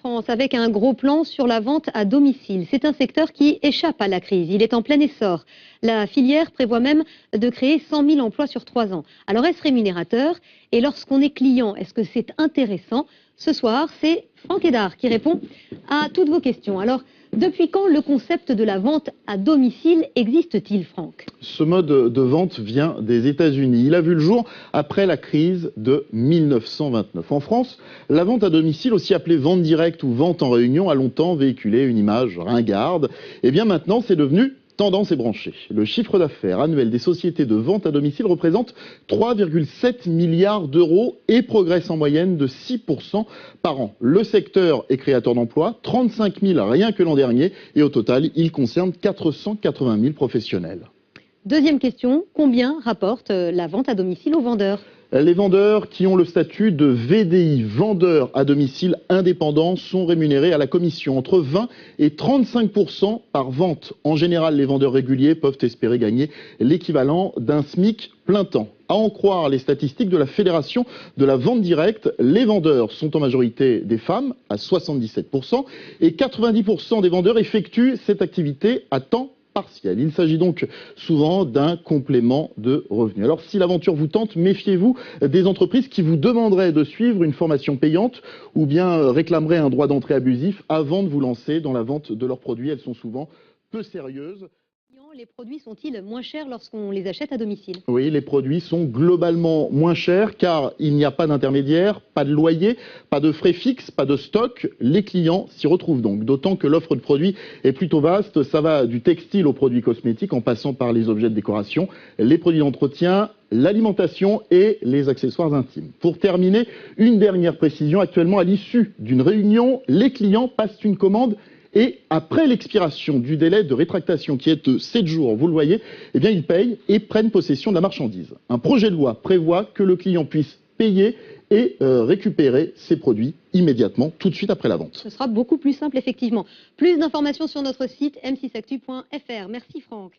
France avec un gros plan sur la vente à domicile. C'est un secteur qui échappe à la crise. Il est en plein essor. La filière prévoit même de créer 100 000 emplois sur 3 ans. Alors est-ce rémunérateur? Et lorsqu'on est client, est-ce que c'est intéressant? Ce soir, c'est Franck Hédard qui répond à toutes vos questions. Alors, depuis quand le concept de la vente à domicile existe-t-il, Franck? Ce mode de vente vient des États-Unis. Il a vu le jour après la crise de 1929. En France, la vente à domicile, aussi appelée vente directe ou vente en réunion, a longtemps véhiculé une image ringarde. Et bien maintenant, c'est devenu tendance et branchée. Le chiffre d'affaires annuel des sociétés de vente à domicile représente 3,7 milliards d'euros et progresse en moyenne de 6% par an. Le secteur est créateur d'emplois, 35 000 rien que l'an dernier, et au total, il concerne 480 000 professionnels. Deuxième question, combien rapporte la vente à domicile aux vendeurs? Les vendeurs qui ont le statut de VDI, vendeurs à domicile indépendants, sont rémunérés à la commission entre 20 et 35% par vente. En général, les vendeurs réguliers peuvent espérer gagner l'équivalent d'un SMIC plein temps. À en croire les statistiques de la Fédération de la vente directe, les vendeurs sont en majorité des femmes, à 77%, et 90% des vendeurs effectuent cette activité à temps partiel. Il s'agit donc souvent d'un complément de revenus. Alors si l'aventure vous tente, méfiez-vous des entreprises qui vous demanderaient de suivre une formation payante ou bien réclameraient un droit d'entrée abusif avant de vous lancer dans la vente de leurs produits. Elles sont souvent peu sérieuses. Les produits sont-ils moins chers lorsqu'on les achète à domicile? Oui, les produits sont globalement moins chers car il n'y a pas d'intermédiaire, pas de loyer, pas de frais fixes, pas de stock. Les clients s'y retrouvent donc, d'autant que l'offre de produits est plutôt vaste. Ça va du textile aux produits cosmétiques en passant par les objets de décoration, les produits d'entretien, l'alimentation et les accessoires intimes. Pour terminer, une dernière précision. Actuellement, à l'issue d'une réunion, les clients passent une commande et après l'expiration du délai de rétractation qui est de 7 jours, vous le voyez, eh bien ils payent et prennent possession de la marchandise. Un projet de loi prévoit que le client puisse payer et récupérer ses produits immédiatement, tout de suite après la vente. Ce sera beaucoup plus simple, effectivement. Plus d'informations sur notre site m6actu.fr. Merci Franck.